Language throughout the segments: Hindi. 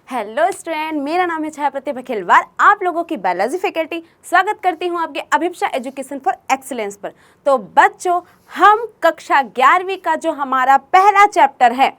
हेलो स्टूडेंट, मेरा नाम है छाया प्रतिभा खिलवार। आप लोगों की बायोलॉजी फैकल्टी स्वागत करती हूं आपके अभिप्सा एजुकेशन फॉर एक्सीलेंस पर। तो बच्चों, हम कक्षा 11वीं का जो हमारा पहला चैप्टर है,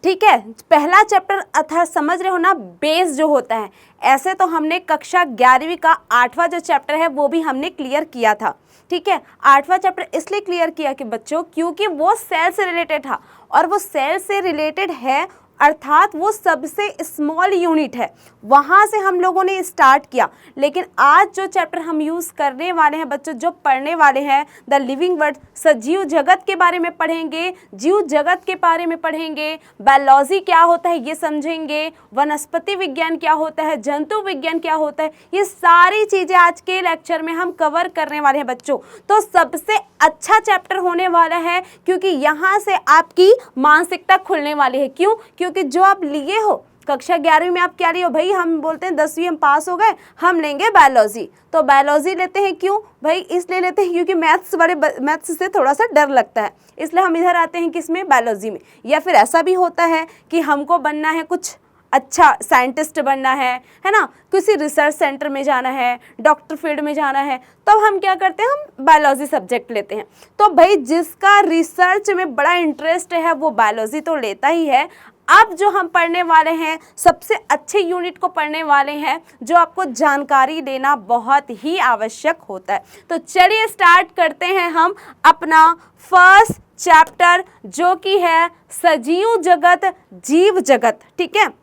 ठीक है, पहला चैप्टर अर्थात समझ रहे हो ना, बेस जो होता है। ऐसे तो हमने कक्षा 11वीं का 8वां जो चैप्टर है वो भी हमने क्लियर किया था, ठीक है। 8वां चैप्टर इसलिए क्लियर किया कि बच्चों, क्योंकि वो सेल से रिलेटेड था, और वो सेल से रिलेटेड है अर्थात वो सबसे स्मॉल यूनिट है, वहाँ से हम लोगों ने स्टार्ट किया। लेकिन आज जो चैप्टर हम यूज़ करने वाले हैं बच्चों, जो पढ़ने वाले हैं, द लिविंग वर्ल्ड, सजीव जगत के बारे में पढ़ेंगे, जीव जगत के बारे में पढ़ेंगे, बायोलॉजी क्या होता है ये समझेंगे, वनस्पति विज्ञान क्या होता है, जंतु विज्ञान क्या होता है, ये सारी चीज़ें आज के लेक्चर में हम कवर करने वाले हैं बच्चों। तो सबसे अच्छा चैप्टर होने वाला है, क्योंकि यहाँ से आपकी मानसिकता खुलने वाली है। क्यों? क्योंकि जो आप लिए हो कक्षा 11वीं में, आप क्या लिए हो भाई? हम बोलते हैं 10वीं हम पास हो गए, हम लेंगे बायोलॉजी। तो बायोलॉजी लेते हैं, क्यों भाई? इसलिए लेते हैं क्योंकि मैथ्स से थोड़ा सा डर लगता है, इसलिए हम इधर आते हैं किसमें? बायोलॉजी में। या फिर ऐसा भी होता है कि हमको बनना है कुछ अच्छा, साइंटिस्ट बनना है ना, किसी रिसर्च सेंटर में जाना है, डॉक्टर फील्ड में जाना है, तो हम क्या करते हैं? हम बायोलॉजी सब्जेक्ट लेते हैं। तो भाई जिसका रिसर्च में बड़ा इंटरेस्ट है वो बायोलॉजी तो लेता ही है। अब जो हम पढ़ने वाले हैं, सबसे अच्छे यूनिट को पढ़ने वाले हैं, जो आपको जानकारी देना बहुत ही आवश्यक होता है। तो चलिए स्टार्ट करते हैं हम अपना फर्स्ट चैप्टर, जो कि है सजीव जगत, जीव जगत, ठीक है।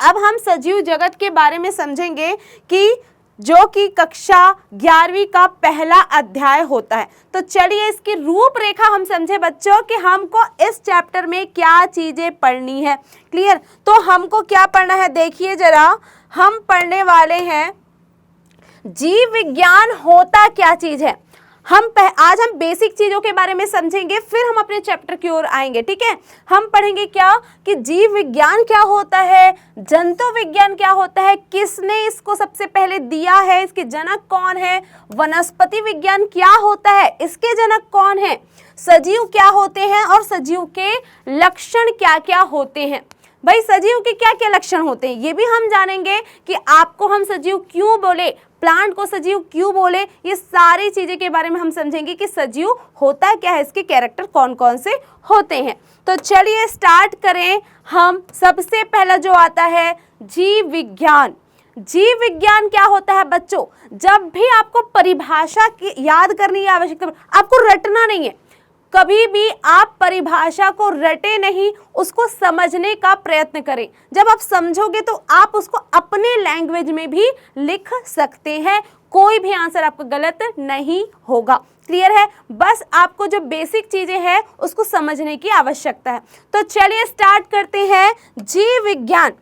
अब हम सजीव जगत के बारे में समझेंगे कि जो कि कक्षा 11वीं का पहला अध्याय होता है। तो चलिए इसकी रूपरेखा हम समझे बच्चों कि हमको इस चैप्टर में क्या चीजें पढ़नी है। क्लियर? तो हमको क्या पढ़ना है, देखिए जरा, हम पढ़ने वाले हैं जीव विज्ञान होता क्या चीज है। आज हम बेसिक चीजों के बारे में समझेंगे, फिर हम अपने चैप्टर की ओर आएंगे, ठीक है। हम पढ़ेंगे क्या कि जीव विज्ञान क्या होता है, जंतु विज्ञान क्या होता है, किसने इसको सबसे पहले दिया है, इसके जनक कौन है, वनस्पति विज्ञान क्या होता है, इसके जनक कौन है, सजीव क्या होते हैं और सजीव के लक्षण क्या क्या होते हैं। भाई सजीव के क्या क्या लक्षण होते हैं ये भी हम जानेंगे, कि आपको हम सजीव क्यों बोले, प्लांट को सजीव क्यों बोले, ये सारी चीजें के बारे में हम समझेंगे कि सजीव होता क्या है, इसके कैरेक्टर कौन कौन से होते हैं। तो चलिए स्टार्ट करें हम। सबसे पहला जो आता है जीव विज्ञान। जीव विज्ञान क्या होता है बच्चों? जब भी आपको परिभाषा की याद करने की आवश्यकता, आपको रटना नहीं है, कभी भी आप परिभाषा को रटे नहीं, उसको समझने का प्रयत्न करें। जब आप समझोगे तो आप उसको अपने लैंग्वेज में भी लिख सकते हैं, कोई भी आंसर आपका गलत नहीं होगा। क्लियर है? बस आपको जो बेसिक चीजें हैं उसको समझने की आवश्यकता है। तो चलिए स्टार्ट करते हैं। जीव विज्ञान,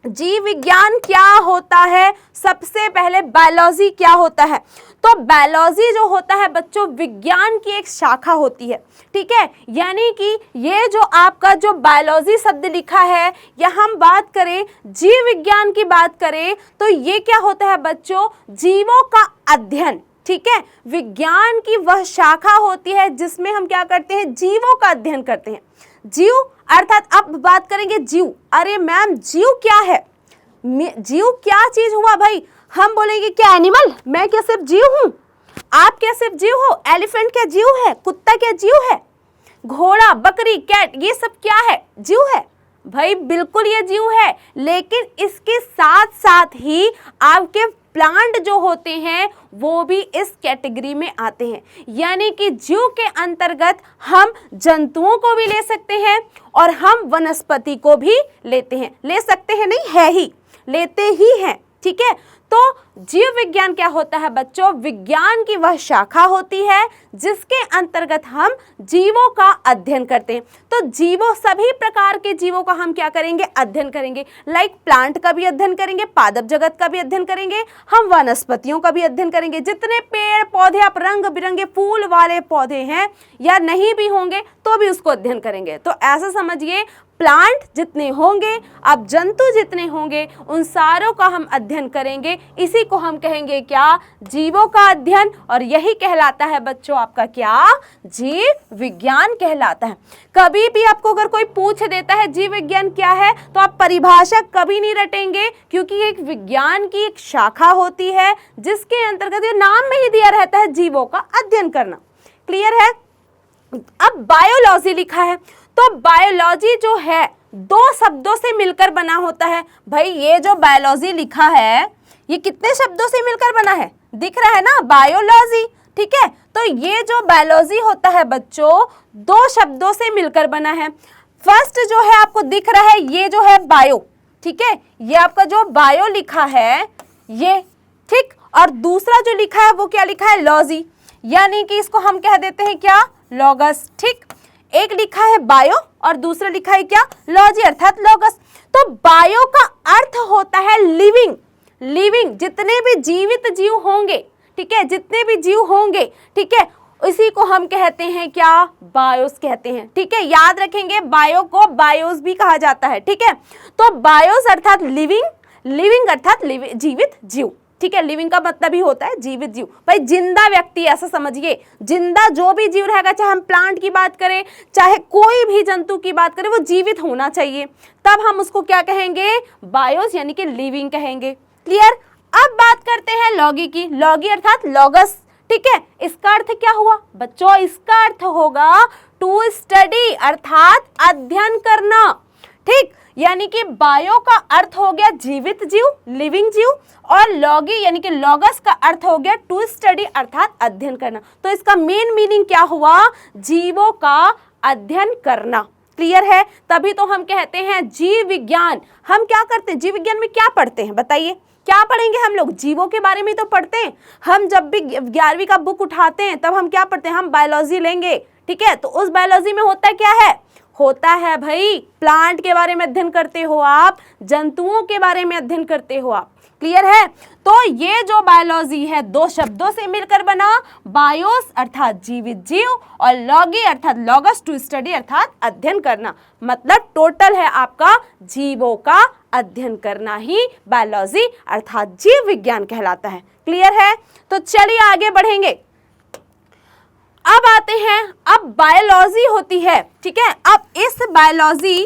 जीव विज्ञान क्या होता है? सबसे पहले बायोलॉजी क्या होता है? तो बायोलॉजी जो होता है बच्चों, विज्ञान की एक शाखा होती है, ठीक है। यानी कि ये जो आपका जो बायोलॉजी शब्द लिखा है, या हम बात करें जीव विज्ञान की बात करें, तो ये क्या होता है बच्चों? जीवों का अध्ययन, ठीक है। विज्ञान की वह शाखा होती है जिसमें हम क्या करते हैं? जीवों का अध्ययन करते हैं। जीव अर्थात अब बात करेंगे जीव। अरे मैम जीव क्या है? जीव क्या चीज हुआ भाई? हम बोलेंगे क्या एनिमल? मैं क्या सिर्फ जीव हूं? आप क्या सिर्फ जीव हो? एलिफेंट क्या जीव है? कुत्ता क्या जीव है? घोड़ा, बकरी, कैट, ये सब क्या है? जीव है भाई, बिल्कुल ये जीव है। लेकिन इसके साथ साथ ही आपके प्लांट जो होते हैं वो भी इस कैटेगरी में आते हैं। यानी कि जीव के अंतर्गत हम जंतुओं को भी ले सकते हैं और हम वनस्पति को भी लेते हैं। ले सकते हैं नहीं, है ही, लेते ही हैं, ठीक है। तो जीव विज्ञान क्या होता है बच्चों? विज्ञान की वह शाखा होती है जिसके अंतर्गत हम जीवों का अध्ययन करते हैं। तो जीवों, सभी प्रकार के जीवों का हम क्या करेंगे? अध्ययन करेंगे। लाइक प्लांट का भी अध्ययन करेंगे, पादप जगत का भी अध्ययन करेंगे, हम वनस्पतियों का भी अध्ययन करेंगे। जितने पेड़ पौधे, आप रंग बिरंगे फूल वाले पौधे हैं या नहीं भी होंगे तो भी उसको अध्ययन करेंगे। तो ऐसा समझिए, प्लांट जितने होंगे, अब जंतु जितने होंगे, उन सारों का हम अध्ययन करेंगे। इसी को हम कहेंगे क्या? जीवों का अध्ययन। और यही कहलाता है बच्चों आपका क्या? जीव विज्ञान कहलाता है। कभी भी आपको अगर कोई पूछ देता है जीव विज्ञान क्या है, तो आप परिभाषा कभी नहीं रटेंगे, क्योंकि एक विज्ञान की एक शाखा होती है जिसके अंतर्गत ये नाम में ही दिया रहता है जीवों का अध्ययन करना। क्लियर है? अब बायोलॉजी लिखा है, तो बायोलॉजी जो है दो शब्दों से मिलकर बना होता है। भाई ये जो बायोलॉजी लिखा है ये कितने शब्दों से मिलकर बना है? दिख रहा है ना, बायोलॉजी। ठीक है, तो ये जो बायोलॉजी होता है बच्चों दो शब्दों से मिलकर बना है। फर्स्ट जो है आपको दिख रहा है ये जो है बायो, ठीक है, ये आपका जो बायो लिखा है ये, ठीक। और दूसरा जो लिखा है वो क्या लिखा है? लॉजी, यानी कि इसको हम कह देते हैं क्या? लॉगस। ठीक, एक लिखा है बायो और दूसरा लिखा है क्या? लॉजी अर्थात लॉगस। तो बायो का अर्थ होता है लिविंग। लिविंग जितने भी जीवित जीव होंगे, ठीक है, जितने भी जीव होंगे, ठीक है, इसी को हम कहते हैं क्या? बायोस कहते हैं। ठीक है, याद रखेंगे बायो को बायोस भी कहा जाता है। ठीक है, तो बायोस अर्थात लिविंग, लिविंग अर्थात जीवित जीव। ठीक है, लिविंग का मतलब ही होता है जीवित जीव। भाई जिंदा व्यक्ति ऐसा समझिए, जिंदा जो भी जीव रहेगा, चाहे हम प्लांट की बात करें चाहे कोई भी जंतु की बात करें, वो जीवित होना चाहिए, तब हम उसको क्या कहेंगे? बायोस यानी कि लिविंग कहेंगे। क्लियर? अब बात करते हैं लॉगी की। लॉगी अर्थात लॉगस। ठीक है, इसका अर्थ क्या हुआ बच्चों? इसका अर्थ होगा टू स्टडी अर्थात अध्ययन करना। ठीक, यानी कि बायो का अर्थ हो गया जीवित जीव, लिविंग जीव, और लॉगी यानी कि लॉगस का अर्थ हो गया टू स्टडी अर्थात अध्ययन करना। तो इसका मेन मीनिंग क्या हुआ? जीवों का अध्ययन करना। क्लियर है? तभी तो हम कहते हैं जीव विज्ञान। हम क्या करते हैं जीव विज्ञान में? क्या पढ़ते हैं बताइए? क्या पढ़ेंगे हम लोग? जीवों के बारे में तो पढ़ते हैं। हम जब भी 11वीं का बुक उठाते हैं तब हम क्या पढ़ते हैं? हम बायोलॉजी लेंगे। ठीक है, तो उस बायोलॉजी में होता क्या है? होता है भाई प्लांट के बारे में अध्ययन करते हो आप, जंतुओं के बारे में अध्ययन करते हो आप। क्लियर है? तो ये जो बायोलॉजी है दो शब्दों से मिलकर बना, बायोस अर्थात जीवित जीव और लॉगी अर्थात लॉगस टू स्टडी अर्थात अध्ययन करना। मतलब टोटल है आपका जीवों का अध्ययन करना ही बायोलॉजी अर्थात जीव विज्ञान कहलाता है। क्लियर है? तो चलिए आगे बढ़ेंगे। अब आते हैं, अब बायोलॉजी होती है, ठीक है। अब इस बायोलॉजी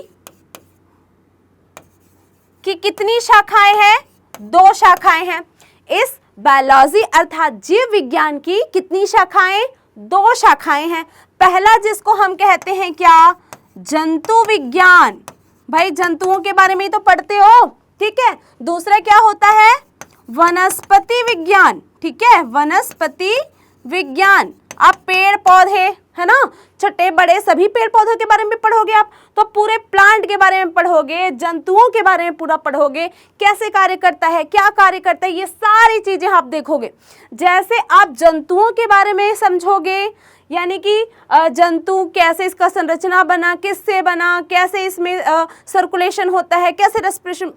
की कितनी शाखाएं हैं? दो शाखाएं हैं। इस बायोलॉजी अर्थात जीव विज्ञान की कितनी शाखाएं? दो शाखाएं हैं। पहला जिसको हम कहते हैं क्या? जंतु विज्ञान। भाई जंतुओं के बारे में ही तो पढ़ते हो, ठीक है। दूसरा क्या होता है? वनस्पति विज्ञान। ठीक है, वनस्पति विज्ञान। आप पेड़ पौधे, है ना, छोटे बड़े सभी पेड़ पौधों के बारे में पढ़ोगे आप, तो पूरे प्लांट के बारे में पढ़ोगे, जंतुओं के बारे में पूरा पढ़ोगे, कैसे कार्य करता है, क्या कार्य करता है, ये सारी चीजें आप देखोगे। जैसे आप जंतुओं के बारे में समझोगे, यानी कि जंतु कैसे, इसका संरचना बना, किससे बना, कैसे इसमें सर्कुलेशन होता है, कैसे रेस्पिरेशन,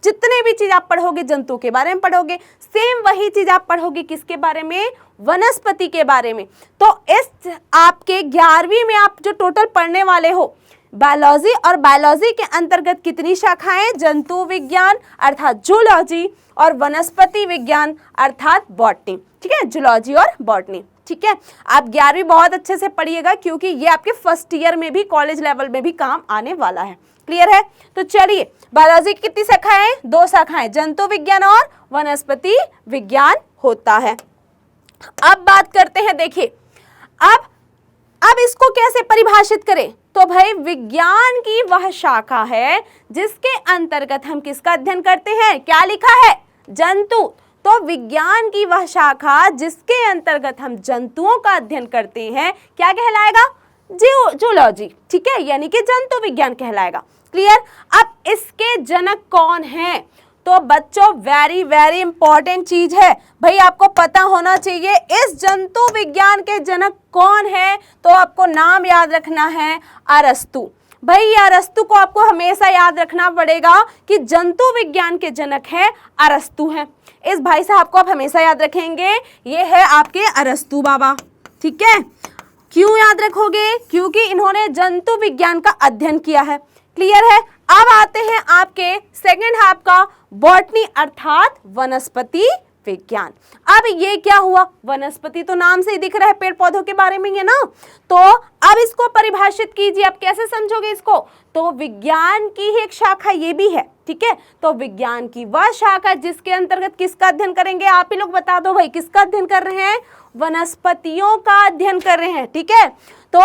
जितने भी चीज आप पढ़ोगे जंतु के बारे में पढ़ोगे। सेम वही चीज आप पढ़ोगे किसके बारे में? वनस्पति के बारे में। तो इस आपके 11वीं में आप जो टोटल पढ़ने वाले हो बायोलॉजी, और बायोलॉजी के अंतर्गत कितनी शाखाएं? जंतु विज्ञान अर्थात जूलॉजी और वनस्पति विज्ञान अर्थात बॉटनी। ठीक है, जूलॉजी और बॉटनी। ठीक है, आप 11वीं बहुत अच्छे से पढ़िएगा क्योंकि ये आपके फर्स्ट ईयर में भी, कॉलेज लेवल में भी काम आने वाला है। क्लियर है? तो चलिए, बायोलॉजी की कितनी शाखाएं? दो शाखाएं, जंतु विज्ञान और वनस्पति विज्ञान होता है। अब बात करते हैं, देखिए अब इसको कैसे परिभाषित करें? तो भाई विज्ञान की वह शाखा है जिसके अंतर्गत हम किसका अध्ययन करते हैं? क्या लिखा है? जंतु। तो विज्ञान की वह शाखा जिसके अंतर्गत हम जंतुओं का अध्ययन करते हैं क्या कहलाएगा? जूलॉजी। ठीक है, यानी कि जंतु विज्ञान कहलाएगा। क्लियर? अब इसके जनक कौन हैं? तो बच्चों वेरी वेरी इंपॉर्टेंट चीज है भाई, आपको पता होना चाहिए इस जंतु विज्ञान के जनक कौन है। तो आपको नाम याद रखना है अरस्तु। भाई अरस्तु को आपको हमेशा याद रखना पड़ेगा कि जंतु विज्ञान के जनक है अरस्तु हैं। इस भाई साहब को आप हमेशा याद रखेंगे, ये है आपके अरस्तु बाबा। ठीक है, क्यों याद रखोगे? क्योंकि इन्होंने जंतु विज्ञान का अध्ययन किया है। क्लियर है। अब आते हैं आपके सेकेंड हाफ का, बॉटनी अर्थात वनस्पति विज्ञान। अब ये क्या हुआ, वनस्पति तो नाम से ही दिख रहा है, पेड़ पौधों के बारे में है ना। तो अब इसको परिभाषित कीजिए, आप कैसे समझोगे इसको। तो विज्ञान की ही एक शाखा ये भी है, ठीक है। तो विज्ञान की वह शाखा जिसके अंतर्गत किसका अध्ययन करेंगे, आप ही लोग बता दो भाई, किसका अध्ययन कर रहे हैं, वनस्पतियों का अध्ययन कर रहे हैं, ठीक है। तो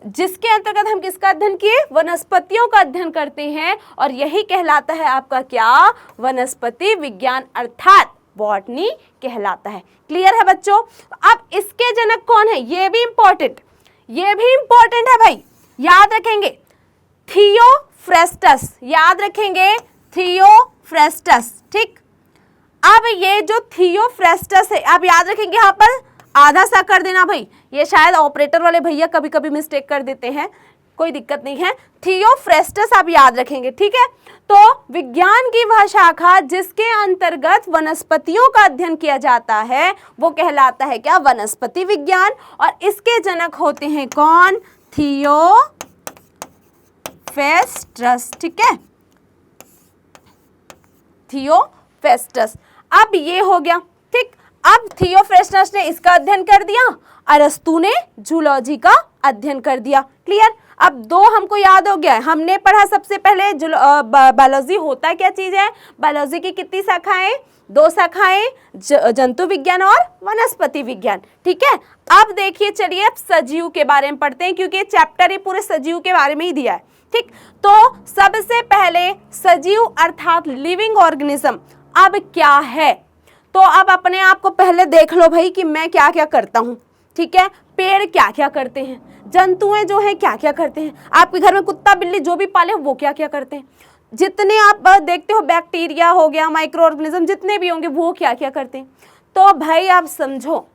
जिसके अंतर्गत हम किसका अध्ययन किए, वनस्पतियों का अध्ययन करते हैं, और यही कहलाता है आपका क्या, वनस्पति विज्ञान अर्थात बॉटनी कहलाता है। क्लियर है बच्चों। अब इसके जनक कौन है, ये भी इंपॉर्टेंट है भाई, याद रखेंगे, थियोफ्रेस्टस, याद रखेंगे थियोफ्रेस्टस, ठीक। अब ये जो थियोफ्रेस्टस है, आप याद रखेंगे, यहाँ पर आधा सा कर देना भाई, ये शायद ऑपरेटर वाले भैया कभी कभी मिस्टेक कर देते हैं, कोई दिक्कत नहीं है। थियोफ्रेस्टस आप याद रखेंगे, ठीक है। तो विज्ञान की वह शाखा जिसके अंतर्गत वनस्पतियों का अध्ययन किया जाता है वो कहलाता है क्या, वनस्पति विज्ञान। और इसके जनक होते हैं कौन, थियोफ्रेस्टस, ठीक है, थियोफ्रेस्टस। अब ये हो गया, ठीक। अब थियोफ्रेस्टस ने इसका अध्ययन कर दिया, अरस्तु ने जूलॉजी का अध्ययन कर दिया। क्लियर। अब दो हमको याद हो गया है, हमने पढ़ा सबसे पहले बायोलॉजी होता क्या चीज है, बायोलॉजी की कितनी शाखाएं, दो शाखाएं, जंतु विज्ञान और वनस्पति विज्ञान, ठीक है। अब देखिए, चलिए अब सजीव के बारे में पढ़ते हैं, क्योंकि चैप्टर ही पूरे सजीव के बारे में ही दिया है, ठीक। तो सबसे पहले सजीव अर्थात लिविंग ऑर्गेनिज्म अब क्या है, तो अब अपने आप को पहले देख लो भाई कि मैं क्या क्या करता हूँ, ठीक है। पेड़ क्या क्या करते हैं, जंतुएं जो हैं क्या क्या करते हैं, आपके घर में कुत्ता बिल्ली जो भी पाले वो क्या क्या करते हैं, जितने आप देखते हो बैक्टीरिया हो गया, माइक्रो ऑर्गेनिज्म जितने भी होंगे वो क्या क्या करते हैं। तो भाई आप समझो,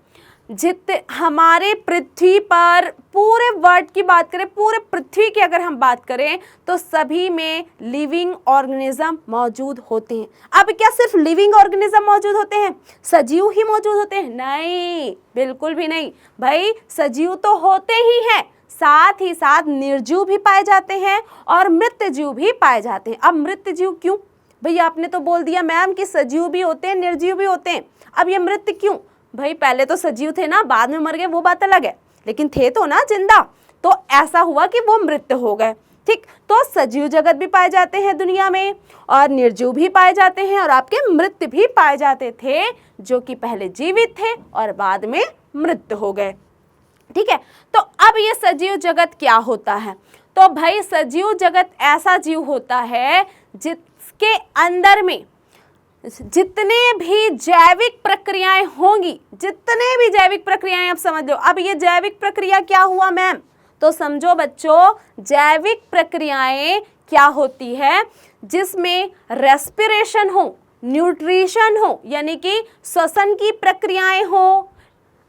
जितने हमारे पृथ्वी पर पूरे वर्ल्ड की बात करें, पूरे पृथ्वी की अगर हम बात करें तो सभी में लिविंग ऑर्गेनिज्म मौजूद होते हैं। अब क्या सिर्फ लिविंग ऑर्गेनिज्म मौजूद होते हैं, सजीव ही मौजूद होते हैं, नहीं, बिल्कुल भी नहीं भाई, सजीव तो होते ही हैं, साथ ही साथ निर्जीव भी पाए जाते हैं और मृत जीव भी पाए जाते हैं। अब मृत जीव क्यों भैया, आपने तो बोल दिया मैम कि सजीव भी होते हैं निर्जीव भी होते हैं, अब ये मृत क्यों भाई, पहले तो सजीव थे ना, बाद में मर गए वो बात अलग है, लेकिन थे तो ना जिंदा, तो ऐसा हुआ कि वो मृत हो गए, ठीक। तो सजीव जगत भी पाए जाते हैं दुनिया में और निर्जीव भी पाए जाते हैं और आपके मृत भी पाए जाते थे, जो कि पहले जीवित थे और बाद में मृत हो गए, ठीक है। तो अब ये सजीव जगत क्या होता है, तो भाई सजीव जगत ऐसा जीव होता है जिसके अंदर में जितने भी जैविक प्रक्रियाएं होंगी, जितने भी जैविक प्रक्रियाएं आप समझ लो। अब ये जैविक प्रक्रिया क्या हुआ मैम, तो समझो बच्चों, जैविक प्रक्रियाएं क्या होती है, जिसमें रेस्पिरेशन हो, न्यूट्रिशन हो, यानी कि श्वसन की प्रक्रियाएं हो,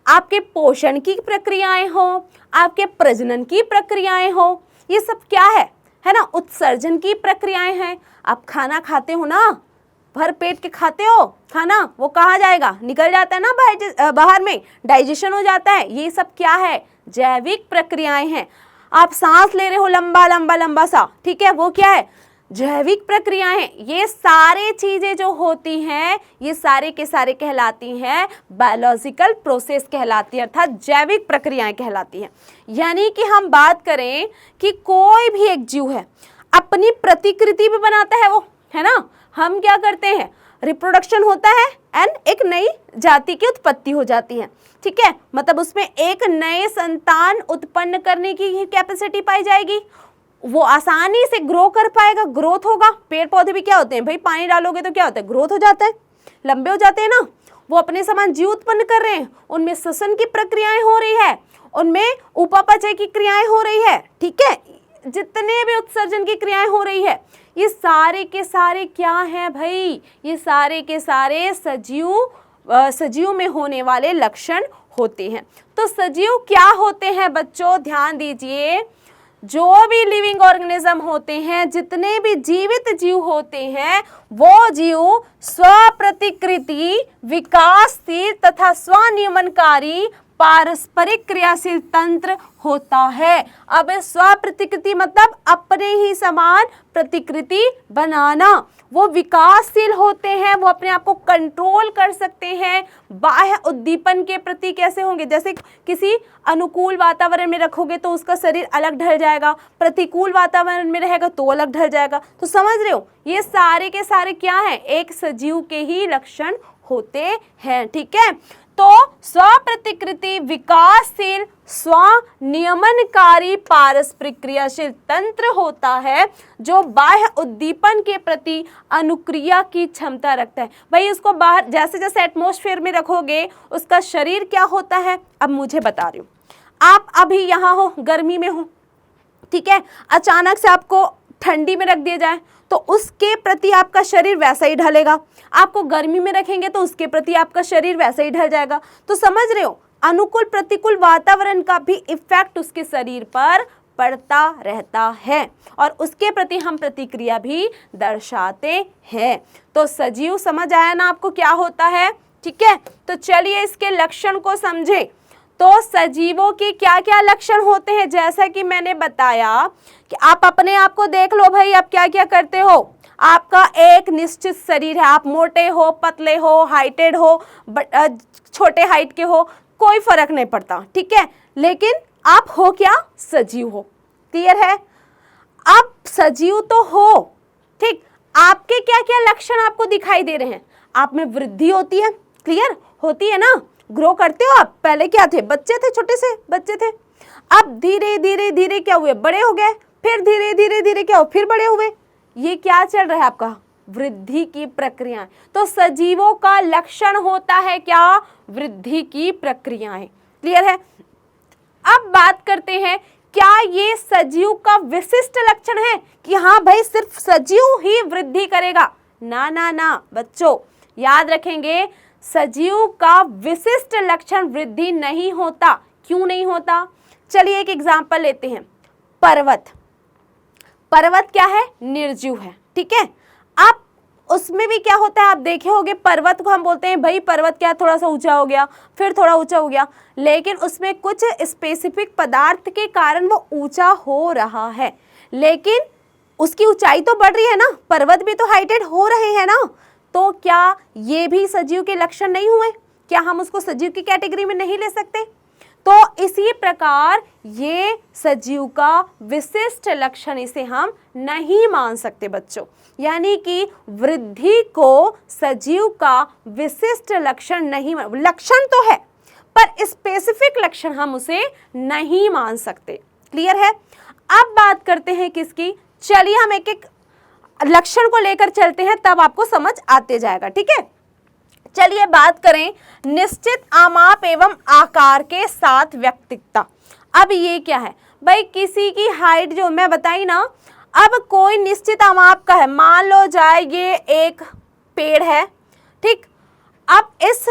आपके पोषण की प्रक्रियाएं हो, आपके प्रजनन की प्रक्रियाएं हो, ये सब क्या है ना, उत्सर्जन की प्रक्रियाएं हैं। आप खाना खाते हो ना, भर पेट के खाते हो खाना, वो कहाँ जाएगा, निकल जाता है ना बाहर में, डाइजेशन हो जाता है, ये सब क्या है, जैविक प्रक्रियाएं हैं। आप सांस ले रहे हो लंबा लंबा लंबा सा, ठीक है, वो क्या है, जैविक प्रक्रियाएं हैं। ये सारे चीजें जो होती हैं, ये सारे के सारे कहलाती हैं बायोलॉजिकल प्रोसेस कहलाती है, अर्थात जैविक प्रक्रियाएं कहलाती हैं। यानी कि हम बात करें कि कोई भी एक जीव है अपनी प्रतिकृति भी बनाता है, वो है ना, हम क्या करते हैं, रिप्रोडक्शन होता है एंड एक नई जाति की उत्पत्ति हो जाती है, ठीक है, मतलब उसमें एक नए संतान उत्पन्न करने की कैपेसिटी पाई जाएगी, वो आसानी से ग्रो कर पाएगा, ग्रोथ होगा। पेड़ पौधे भी क्या होते हैं भाई, पानी डालोगे तो क्या होता है, ग्रोथ हो जाता है, लंबे हो जाते हैं ना, वो अपने समान जीव उत्पन्न कर रहे हैं, उनमें श्वसन की प्रक्रियाएं हो रही है, उनमें उपापचय की क्रियाएं हो रही है, ठीक है, जितने भी उत्सर्जन की क्रियाएं हो रही है, ये सारे के सारे क्या हैं भाई, ये सारे के सारे सजीव में होने वाले लक्षण होते हैं। तो सजीव क्या होते हैं बच्चों, ध्यान दीजिए, जो भी लिविंग ऑर्गेनिज्म होते हैं, जितने भी जीवित जीव होते हैं, वो जीव स्वप्रतिकृति, विकासशील तथा स्वनियमनकारी पारस्परिक क्रियाशील तंत्र होता है। अब स्वप्रतिकृति मतलब अपने ही समान प्रतिकृति बनाना। वो विकासशील होते हैं, वो अपने आप को कंट्रोल कर सकते हैं। बाह्य उद्दीपन के प्रति कैसे होंगे, जैसे किसी अनुकूल वातावरण में रखोगे तो उसका शरीर अलग ढल जाएगा, प्रतिकूल वातावरण में रहेगा तो अलग ढल जाएगा। तो समझ रहे हो, ये सारे के सारे क्या हैं, एक सजीव के ही लक्षण होते हैं। ठीक है, तो स्वप्रतिकृति विकासशील स्वनियमनकारी पारस्परिक क्रियाशील तंत्र होता है जो बाह्य उद्दीपन के प्रति अनुक्रिया की क्षमता रखता है। भाई उसको बाहर जैसे जैसे एटमॉस्फेयर में रखोगे उसका शरीर क्या होता है। अब मुझे बता रही हूँ, आप अभी यहाँ हो, गर्मी में हो, ठीक है, अचानक से आपको ठंडी में रख दिया जाए तो उसके प्रति आपका शरीर वैसा ही ढलेगा। आपको गर्मी में रखेंगे तो उसके प्रति आपका शरीर वैसा ही ढल जाएगा। तो समझ रहे हो, अनुकूल प्रतिकूल वातावरण का भी इफेक्ट उसके शरीर पर पड़ता रहता है और उसके प्रति हम प्रतिक्रिया भी दर्शाते हैं। तो सजीव समझ आया ना आपको क्या होता है। ठीक है, तो चलिए इसके लक्षण को समझे। तो सजीवों के क्या क्या लक्षण होते हैं, जैसा कि मैंने बताया कि आप अपने आप को देख लो भाई, आप क्या क्या करते हो। आपका एक निश्चित शरीर है, आप मोटे हो, पतले हो, हाइटेड हो, छोटे हाइट के हो, कोई फर्क नहीं पड़ता। ठीक है, लेकिन आप हो क्या, सजीव हो। क्लियर है, आप सजीव तो हो। ठीक, आपके क्या क्या लक्षण आपको दिखाई दे रहे हैं। आप में वृद्धि होती है, क्लियर होती है ना, ग्रो करते हो आप। पहले क्या थे, बच्चे थे, छोटे से बच्चे थे, अब धीरे धीरे धीरे क्या हुए, बड़े हो गए, फिर धीरे धीरे धीरे क्या हो, फिर बड़े हुए। ये क्या चल रहा है आपका, वृद्धि की प्रक्रियाएं। तो सजीवों का लक्षण होता है क्या, वृद्धि की प्रक्रियाएं। क्लियर है। अब बात करते हैं, क्या ये सजीव का विशिष्ट लक्षण है कि हाँ भाई सिर्फ सजीव ही वृद्धि करेगा। ना ना ना बच्चों, याद रखेंगे, सजीव का विशिष्ट लक्षण वृद्धि नहीं होता। क्यों नहीं होता, चलिए एक एग्जांपल लेते हैं। पर्वत, पर्वत क्या है, निर्जीव है। ठीक है, आप उसमें भी क्या होता है, आप देखे होंगे, पर्वत को हम बोलते हैं भाई पर्वत क्या थोड़ा सा ऊंचा हो गया, फिर थोड़ा ऊंचा हो गया, लेकिन उसमें कुछ स्पेसिफिक पदार्थ के कारण वो ऊंचा हो रहा है, लेकिन उसकी ऊंचाई तो बढ़ रही है ना, पर्वत भी तो हाइटेड हो रहे हैं ना। तो क्या ये भी सजीव के लक्षण नहीं हुए, क्या हम उसको सजीव की कैटेगरी में नहीं ले सकते। तो इसी प्रकार ये सजीव का विशिष्ट लक्षण, इसे हम नहीं मान सकते बच्चों। यानी कि वृद्धि को सजीव का विशिष्ट लक्षण नहीं, लक्षण तो है पर स्पेसिफिक लक्षण हम उसे नहीं मान सकते। क्लियर है। अब बात करते हैं किसकी, चलिए हम एक एक लक्षण को लेकर चलते हैं, तब आपको समझ आते जाएगा। ठीक है, चलिए बात करें निश्चित आमाप एवं आकार के साथ व्यक्तित्व। अब ये क्या है भाई, किसी की हाइट जो मैं बताई ना, अब कोई निश्चित आमाप का है, मान लो जाए ये एक पेड़ है। ठीक, अब इस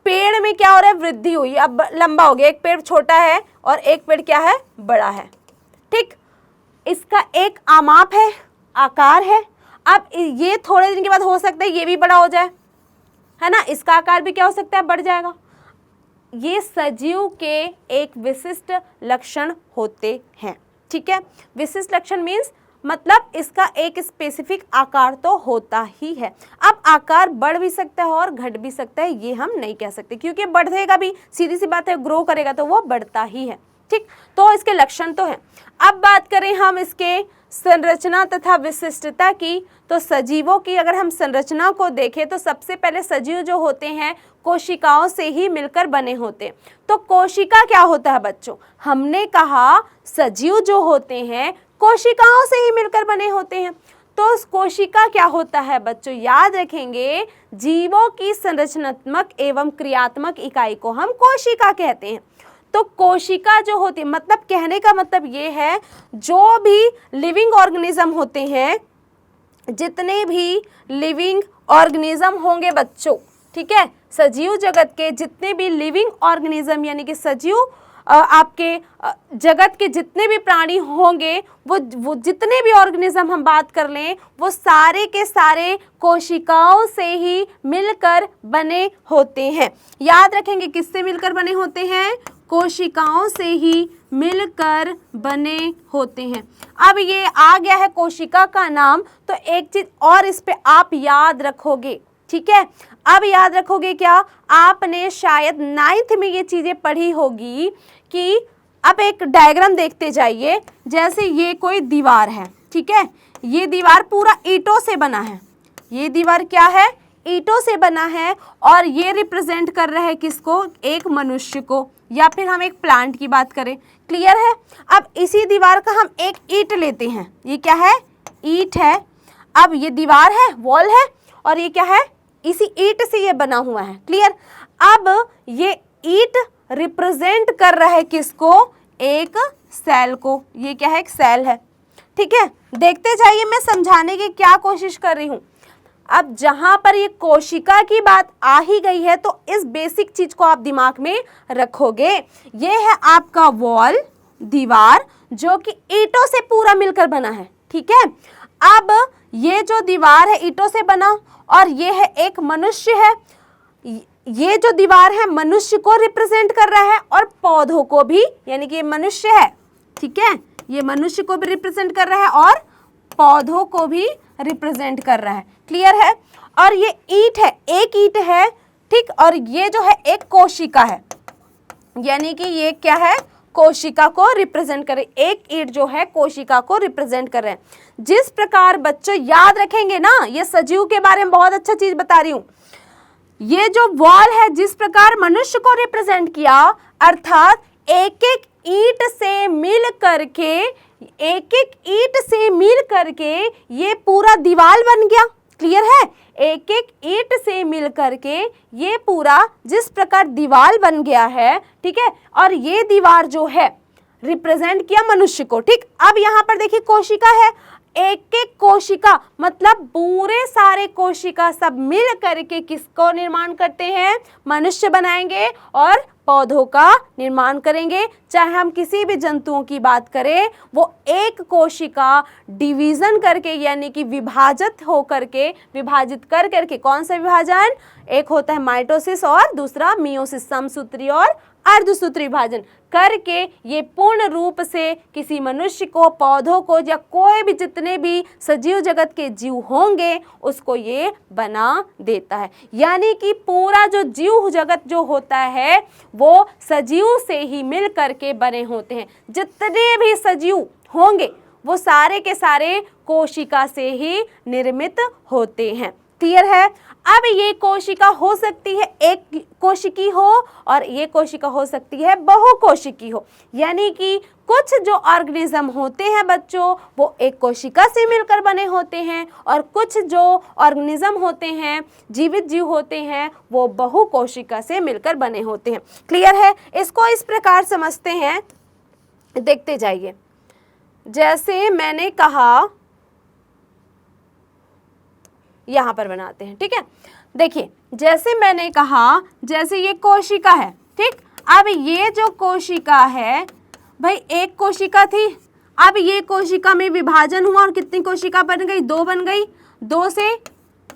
पेड़ में क्या हो रहा है, वृद्धि हुई, अब लंबा हो गया, एक पेड़ छोटा है और एक पेड़ क्या है, बड़ा है। ठीक, इसका एक आमाप है, आकार है। अब ये थोड़े दिन के बाद हो सकता है ये भी बड़ा हो जाए, है ना, इसका आकार भी क्या हो सकता है, बढ़ जाएगा। ये सजीव के एक विशिष्ट लक्षण होते हैं। ठीक है, विशिष्ट लक्षण मीन्स मतलब इसका एक स्पेसिफिक आकार तो होता ही है। अब आकार बढ़ भी सकता है और घट भी सकता है, ये हम नहीं कह सकते, क्योंकि बढ़ेगा भी, सीधी सी बात है, ग्रो करेगा तो वो बढ़ता ही है। ठीक, तो इसके लक्षण तो हैं। अब बात करें हम इसके संरचना तथा विशिष्टता की, तो सजीवों की अगर हम संरचना को देखें तो सबसे पहले सजीव जो होते हैं कोशिकाओं से ही मिलकर बने होते हैं। तो कोशिका क्या होता है बच्चों, हमने कहा सजीव जो होते हैं कोशिकाओं से ही मिलकर बने होते हैं। तो कोशिका क्या होता है बच्चों, याद रखेंगे, जीवों की संरचनात्मक एवं क्रियात्मक इकाई को हम कोशिका कहते हैं। तो कोशिका जो होती है, मतलब कहने का मतलब ये है, जो भी लिविंग ऑर्गेनिज्म होते हैं, जितने भी लिविंग ऑर्गेनिज्म होंगे बच्चों, ठीक है, सजीव जगत के जितने भी लिविंग ऑर्गेनिज्म यानी कि सजीव आपके जगत के जितने भी प्राणी होंगे, वो जितने भी ऑर्गेनिज्म हम बात कर लें, वो सारे के सारे कोशिकाओं से ही मिलकर बने होते हैं। याद रखेंगे किससे मिलकर बने होते हैं, कोशिकाओं से ही मिलकर बने होते हैं। अब ये आ गया है कोशिका का नाम, तो एक चीज और इस पे आप याद रखोगे, ठीक है। अब याद रखोगे क्या, आपने शायद 9th में ये चीजें पढ़ी होगी कि अब एक डायग्राम देखते जाइए। जैसे ये कोई दीवार है, ठीक है, ये दीवार पूरा ईंटों से बना है, ये दीवार क्या है, ईंटों से बना है, और ये रिप्रेजेंट कर रहा है किसको, एक मनुष्य को, या फिर हम एक प्लांट की बात करें। क्लियर है। अब इसी दीवार का हम एक ईंट लेते हैं, ये क्या है, ईंट है। अब ये दीवार है, वॉल है, और ये क्या है, इसी ईंट से ये बना हुआ है। क्लियर। अब ये ईंट रिप्रेजेंट कर रहा है किसको, एक सेल को, ये क्या है, एक सेल है। ठीक है, देखते जाइए, मैं समझाने की क्या कोशिश कर रही हूं। अब जहां पर ये कोशिका की बात आ ही गई है तो इस बेसिक चीज को आप दिमाग में रखोगे। ये है आपका वॉल, दीवार, जो कि ईंटों से पूरा मिलकर बना है। ठीक है। अब ये जो दीवार है ईंटों से बना, और ये है एक मनुष्य है। ये जो दीवार है मनुष्य को रिप्रेजेंट कर रहा है और पौधों को भी, यानी कि ये मनुष्य है, ठीक है, ये मनुष्य को भी रिप्रेजेंट कर रहा है और पौधों को भी रिप्रेजेंट कर रहा है। क्लियर है। और ये ईंट है, एक ईंट है, ठीक, और ये जो है एक कोशिका है, यानी कि ये क्या है, कोशिका को रिप्रेजेंट करे। एक ईंट जो है कोशिका को रिप्रेजेंट कर रहे हैं। जिस प्रकार बच्चों याद रखेंगे ना, ये सजीव के बारे में बहुत अच्छा चीज बता रही हूं। ये जो वॉल है जिस प्रकार मनुष्य को रिप्रेजेंट किया, अर्थात एक एक ईंट से मिल करके, एक एक ईंट से मिल करके ये पूरा दीवार बन गया। क्लियर है। एक एक ईंट से मिल करके ये पूरा जिस प्रकार दीवार बन गया है, ठीक है, और ये दीवार जो है रिप्रेजेंट किया मनुष्य को। ठीक। अब यहाँ पर देखिए कोशिका है, एक एक कोशिका मतलब पूरे सारे कोशिका सब मिल करके किसको निर्माण करते हैं, मनुष्य बनाएंगे और पौधों का निर्माण करेंगे। चाहे हम किसी भी जंतुओं की बात करें, वो एक कोशिका डिवीजन करके, यानी कि विभाजित हो करके, विभाजित कर करके, कौन सा विभाजन, एक होता है माइटोसिस और दूसरा मियोसिस, समसूत्री और अर्धसूत्री विभाजन करके ये पूर्ण रूप से किसी मनुष्य को, पौधों को, या कोई भी जितने भी सजीव जगत के जीव होंगे उसको ये बना देता है। यानी कि पूरा जो जीव जगत जो होता है वो सजीव से ही मिल करके बने होते हैं। जितने भी सजीव होंगे वो सारे के सारे कोशिका से ही निर्मित होते हैं। क्लियर है। अब ये कोशिका हो सकती है एक कोशिकी हो और ये कोशिका हो सकती है बहुकोशिकी हो, यानी कि कुछ जो ऑर्गेनिज्म होते हैं बच्चों वो एक कोशिका से मिलकर बने होते हैं, और कुछ जो ऑर्गेनिज्म होते हैं, जीवित जीव होते हैं, वो बहुकोशिका से मिलकर बने होते हैं। क्लियर है। इसको इस प्रकार समझते हैं, देखते जाइए। जैसे मैंने कहा, यहाँ पर बनाते हैं, ठीक है। देखिए जैसे मैंने कहा, जैसे ये कोशिका है, ठीक। अब ये जो कोशिका है भाई, एक कोशिका थी, अब ये कोशिका में विभाजन हुआ और कितनी कोशिका बन गई, 2 बन गई, 2 से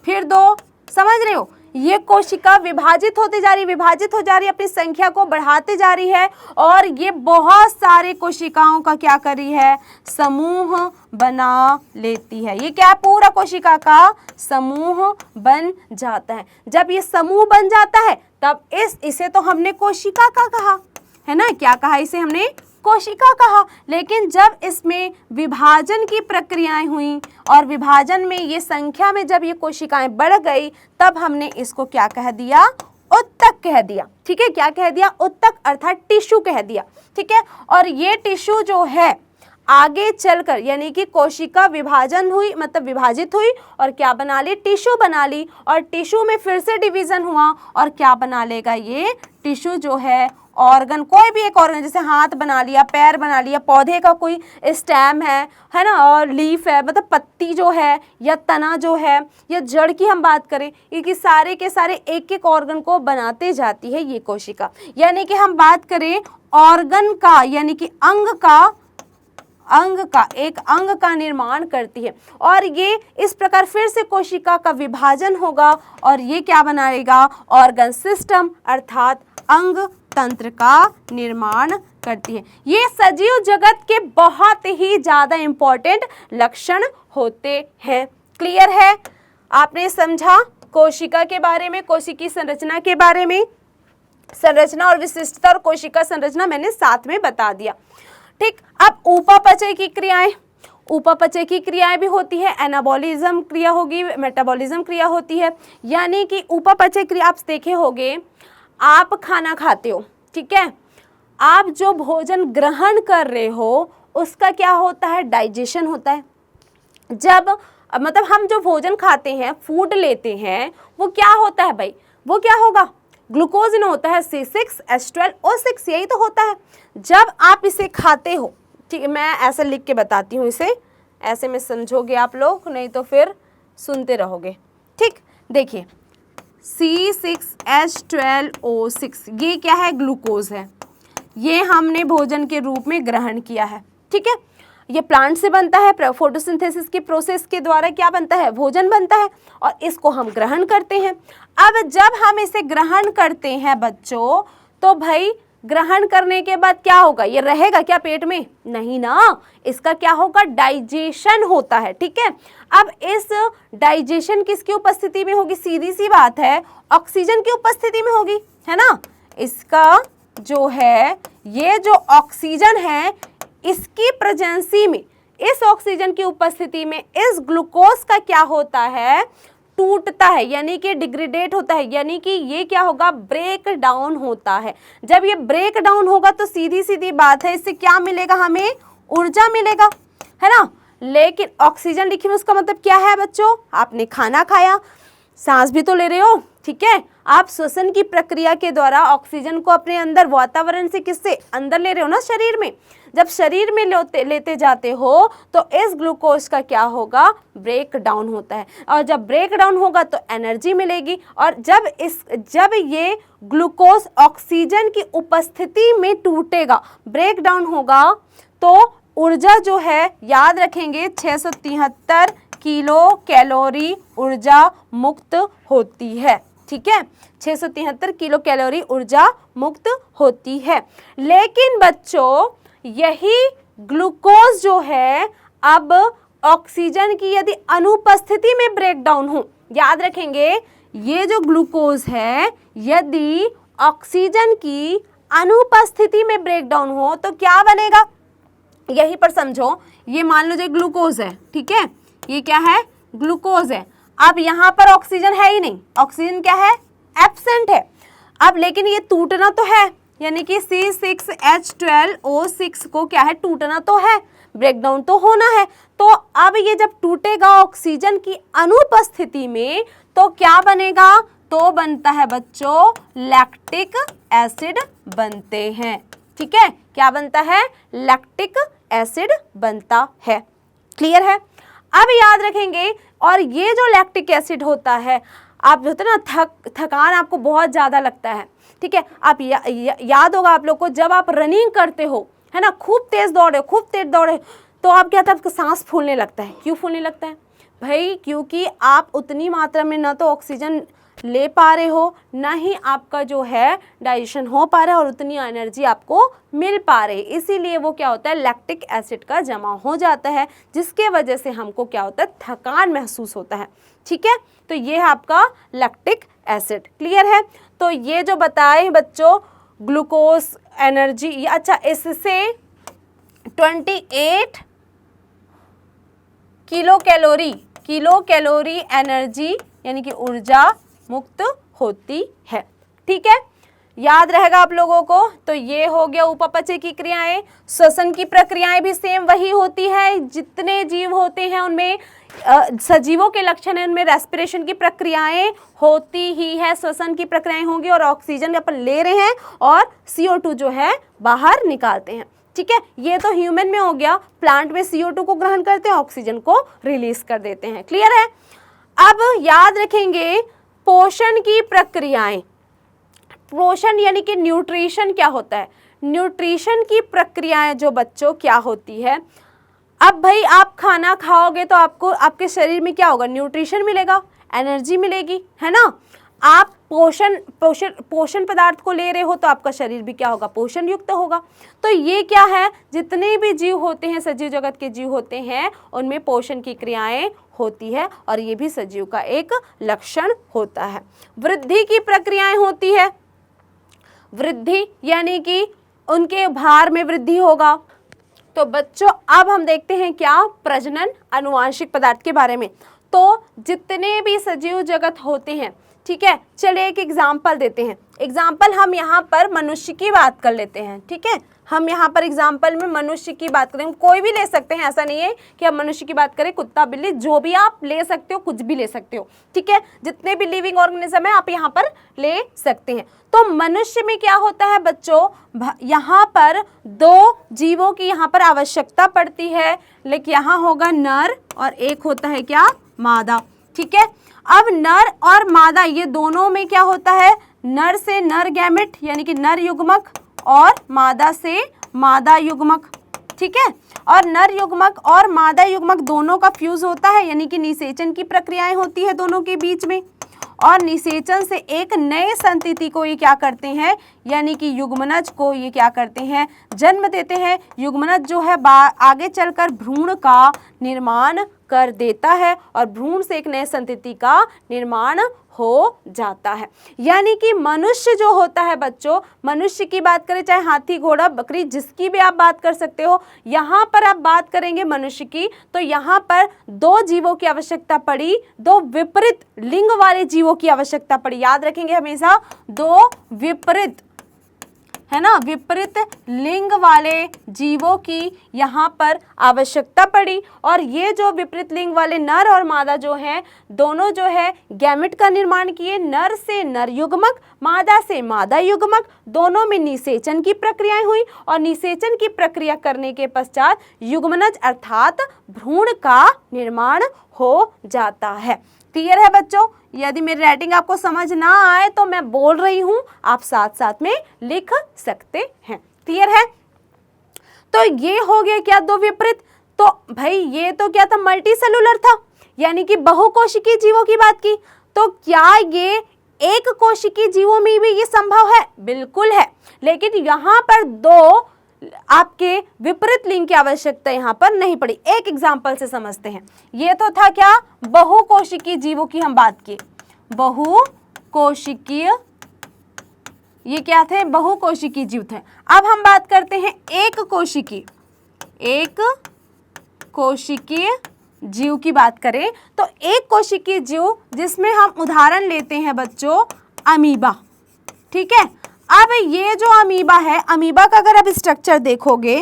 फिर 2, समझ रहे हो। ये कोशिका विभाजित होती जा रही, विभाजित हो जा रही, अपनी संख्या को बढ़ाते जा रही है, और ये बहुत सारे कोशिकाओं का क्या कर रही है, समूह बना लेती है। ये क्या, पूरा कोशिका का समूह बन जाता है। जब ये समूह बन जाता है तब इसे तो हमने कोशिका का कहा है ना, क्या कहा इसे हमने, कोशिका कहा। लेकिन जब इसमें विभाजन की प्रक्रियाएं हुई और विभाजन में ये संख्या में जब ये कोशिकाएं बढ़ गई, तब हमने इसको क्या कह दिया, उत्तक कह दिया। ठीक है, क्या कह दिया, उत्तक, अर्थात टिश्यू कह दिया। ठीक है। और ये टिश्यू जो है आगे चलकर, यानी कि कोशिका विभाजन हुई, मतलब विभाजित हुई और क्या बना ली, टिश्यू बना ली, और टिश्यू में फिर से डिवीजन हुआ और क्या बना लेगा, ये टिश्यू जो है ऑर्गन, कोई भी एक ऑर्गन, जैसे हाथ बना लिया, पैर बना लिया, पौधे का कोई स्टेम है ना, और लीफ है, मतलब पत्ती जो है, या तना जो है, या जड़ की हम बात करें, ये सारे के सारे एक एक ऑर्गन को बनाते जाती है ये कोशिका। यानी कि हम बात करें ऑर्गन का, यानी कि एक अंग का निर्माण करती है, और ये इस प्रकार फिर से कोशिका का विभाजन होगा और ये क्या बनाएगा, ऑर्गन सिस्टम, अर्थात अंग तंत्र का निर्माण करती है। ये सजीव जगत के बहुत ही ज़्यादा इंपॉर्टेंट लक्षण होते हैं। क्लियर है? आपने समझा कोशिका के बारे में, कोशिकी संरचना के बारे में। संरचना और विशिष्टता और कोशिका संरचना मैंने साथ में बता दिया। ठीक, अब उपापचय की क्रियाएं, उपापचय की क्रियाएं भी होती है। एनाबॉलिज्म क्रिया होगी, मेटाबॉलिज्म क्रिया होती है। यानी कि उपापचय क्रिया आप देखे होंगे, आप खाना खाते हो, ठीक है, आप जो भोजन ग्रहण कर रहे हो उसका क्या होता है, डाइजेशन होता है। जब मतलब हम जो भोजन खाते हैं, फूड लेते हैं, वो क्या होता है भाई, वो क्या होगा, ग्लूकोज इन होता है, C6H12O6, यही तो होता है। जब आप इसे खाते हो, ठीक है, मैं ऐसे लिख के बताती हूँ, इसे ऐसे में समझोगे आप लोग, नहीं तो फिर सुनते रहोगे। ठीक, देखिए C6H12O6 ये क्या है, ग्लूकोज है। ये हमने भोजन के रूप में ग्रहण किया है। ठीक है, ये प्लांट से बनता है, फोटोसिंथेसिस की प्रोसेस के द्वारा क्या बनता है, भोजन बनता है, और इसको हम ग्रहण करते हैं। अब जब हम इसे ग्रहण करते हैं बच्चों, तो भाई ग्रहण करने के बाद क्या होगा, ये रहेगा क्या पेट में, नहीं ना, इसका क्या होगा, डाइजेशन होता है। ठीक है, अब इस डाइजेशन किसकी उपस्थिति में होगी, सीधी सी बात है, ऑक्सीजन की उपस्थिति में होगी, है ना। इसका जो है, ये जो ऑक्सीजन है, इसकी प्रेजेंसी में, इस ऑक्सीजन की उपस्थिति में इस ग्लूकोज का क्या होता है, टूटता है, यानी कि डिग्रेडेट होता है, यानी कि ये क्या होगा, ब्रेक डाउन होता है। जब ये ब्रेक डाउन होगा तो सीधी सीधी बात है, इससे क्या मिलेगा, हमें ऊर्जा मिलेगा, है ना। लेकिन ऑक्सीजन लिखी में उसका मतलब क्या है बच्चों, आपने खाना खाया, सांस भी तो ले रहे हो, ठीक है, आप श्वसन की प्रक्रिया के द्वारा ऑक्सीजन को अपने अंदर वातावरण से किससे अंदर ले रहे हो ना, शरीर में। जब शरीर में लेते जाते हो तो इस ग्लूकोज का क्या होगा, ब्रेक डाउन होता है, और जब ब्रेक डाउन होगा तो एनर्जी मिलेगी। और जब ये ग्लूकोज ऑक्सीजन की उपस्थिति में टूटेगा, ब्रेक डाउन होगा, तो ऊर्जा जो है, याद रखेंगे, 673 किलो कैलोरी ऊर्जा मुक्त होती है। ठीक है, 673 किलो कैलोरी ऊर्जा मुक्त होती है। लेकिन बच्चों यही ग्लूकोज जो है, अब ऑक्सीजन की यदि अनुपस्थिति में ब्रेक डाउन हो, याद रखेंगे, ये जो ग्लूकोज है यदि ऑक्सीजन की अनुपस्थिति में ब्रेक डाउन हो तो क्या बनेगा, यहीं पर समझो, ये मान लो जो ग्लूकोज है, ठीक है, ये क्या है, ग्लूकोज है। अब यहाँ पर ऑक्सीजन है ही नहीं, ऑक्सीजन क्या है, एब्सेंट है। अब लेकिन ये टूटना तो है, यानी कि C6H12O6 को क्या है, टूटना तो है, ब्रेकडाउन तो होना है। तो अब ये जब टूटेगा ऑक्सीजन की अनुपस्थिति में तो क्या बनेगा, तो बनता है बच्चों लैक्टिक एसिड बनते हैं। ठीक है, क्या बनता है, लैक्टिक एसिड बनता है। क्लियर है? अब याद रखेंगे, और ये जो लैक्टिक एसिड होता है, आप होते ना थकान आपको बहुत ज़्यादा लगता है, ठीक है, आप याद होगा आप लोग को, जब आप रनिंग करते हो, है ना, खूब तेज दौड़े, तो आप क्या था, आपका सांस फूलने लगता है। क्यों फूलने लगता है भाई, क्योंकि आप उतनी मात्रा में ना तो ऑक्सीजन ले पा रहे हो, ना ही आपका जो है डाइजेशन हो पा रहा है, और उतनी एनर्जी आपको मिल पा रही है। इसीलिए वो क्या होता है, लैक्टिक एसिड का जमा हो जाता है, जिसके वजह से हमको क्या होता है, थकान महसूस होता है। ठीक है, तो ये है आपका लैक्टिक एसिड। क्लियर है? तो ये जो बताए बच्चों, ग्लूकोज एनर्जी, अच्छा, इससे 28 किलो कैलोरी एनर्जी यानी कि ऊर्जा मुक्त होती है। ठीक है, याद रहेगा आप लोगों को। तो ये हो गया उपापचय की क्रियाएं। श्वसन की प्रक्रियाएं भी सेम वही होती है, जितने जीव होते हैं उनमें सजीवों के लक्षण है, उनमें रेस्पिरेशन की प्रक्रियाएं होती ही है, श्वसन की प्रक्रियाएं होंगी, और ऑक्सीजन अपन ले रहे हैं और CO2 जो है बाहर निकालते हैं। ठीक है, ये तो ह्यूमन में हो गया, प्लांट में CO2 को ग्रहण करते हैं, ऑक्सीजन को रिलीज कर देते हैं। क्लियर है? अब याद रखेंगे पोषण की प्रक्रियाएं। पोषण यानी कि न्यूट्रिशन क्या होता है, न्यूट्रिशन की प्रक्रियाएं जो बच्चों क्या होती है। अब भाई आप खाना खाओगे तो आपको आपके शरीर में क्या होगा, न्यूट्रिशन मिलेगा, एनर्जी मिलेगी, है ना। आप पोषण पदार्थ को ले रहे हो तो आपका शरीर भी क्या होगा, पोषण युक्त होगा। तो ये क्या है, जितने भी जीव होते हैं, सजीव जगत के जीव होते हैं, उनमें पोषण की क्रियाएं होती है और ये भी सजीव का एक लक्षण होता है। वृद्धि की प्रक्रियाएं होती है, वृद्धि यानी कि उनके भार में वृद्धि होगा। तो बच्चों अब हम देखते हैं क्या, प्रजनन आनुवांशिक पदार्थ के बारे में। तो जितने भी सजीव जगत होते हैं, ठीक है, चलिए एक एग्जाम्पल देते हैं। एग्जाम्पल हम यहाँ पर मनुष्य की बात कर लेते हैं, ठीक है, हम यहाँ पर एग्जाम्पल में मनुष्य की बात करें, कोई भी ले सकते हैं, ऐसा नहीं है कि हम मनुष्य की बात करें, कुत्ता बिल्ली जो भी आप ले सकते हो, कुछ भी ले सकते हो, ठीक है, जितने भी लिविंग ऑर्गेनिज्म है आप यहाँ पर ले सकते हैं। तो मनुष्य में क्या होता है बच्चों, यहाँ पर दो जीवों की यहाँ पर आवश्यकता पड़ती है, लेकिन यहाँ होगा नर और एक होता है क्या, मादा, ठीक है। अब नर और मादा ये दोनों में क्या होता है, नर से नर गैमेट यानी कि नर युग्मक और मादा से मादा युग्मक, ठीक है। और नर युग्मक और मादा युग्मक दोनों का फ्यूज होता है, यानी कि निषेचन की प्रक्रियाएं होती है दोनों के बीच में, और निषेचन से एक नए संतति को ये क्या करते हैं, यानी कि युग्मनज को ये क्या करते हैं, जन्म देते हैं। युग्मनज जो है आगे चलकर भ्रूण का निर्माण कर देता है और भ्रूण से एक नए संतति का निर्माण हो जाता है। यानी कि मनुष्य जो होता है बच्चों, मनुष्य की बात करें, चाहे हाथी घोड़ा बकरी जिसकी भी आप बात कर सकते हो, यहाँ पर आप बात करेंगे मनुष्य की, तो यहाँ पर दो जीवों की आवश्यकता पड़ी, दो विपरीत लिंग वाले जीवों की आवश्यकता पड़ी। याद रखेंगे हमेशा, दो विपरीत, है ना, विपरीत लिंग वाले जीवों की यहाँ पर आवश्यकता पड़ी। और ये जो विपरीत लिंग वाले नर और मादा जो हैं, दोनों जो है गैमेट का निर्माण किए, नर से नर युग्मक, मादा से मादा युग्मक, दोनों में निषेचन की प्रक्रियाएं हुई और निषेचन की प्रक्रिया करने के पश्चात युग्मनज अर्थात भ्रूण का निर्माण हो जाता है। क्लियर है बच्चों? यदि मेरी राइटिंग आपको समझ ना आए तो मैं बोल रही हूँ, आप साथ साथ में लिख सकते हैं। क्लियर है? तो ये हो गया क्या, दो विपरीत। तो भाई ये तो क्या था, मल्टी सेलुलर था, यानी कि बहुकोशिकीय जीवों की बात की। तो क्या ये एक कोशिकीय जीवों में भी ये संभव है? बिल्कुल है, लेकिन यहाँ पर दो आपके विपरीत लिंग की आवश्यकता यहाँ पर नहीं पड़ी। एक एग्जाम्पल से समझते हैं। ये तो था क्या, बहुकोशिकीय जीवों की हम बात की, बहुकोशिकीय, ये क्या थे, बहुकोशिकीय जीव थे। अब हम बात करते हैं एक कोशिकीय जीव की बात करें तो एक कोशिकीय जीव जिसमें हम उदाहरण लेते हैं बच्चों अमीबा, ठीक है। अब ये जो अमीबा है, अमीबा का अगर आप स्ट्रक्चर देखोगे,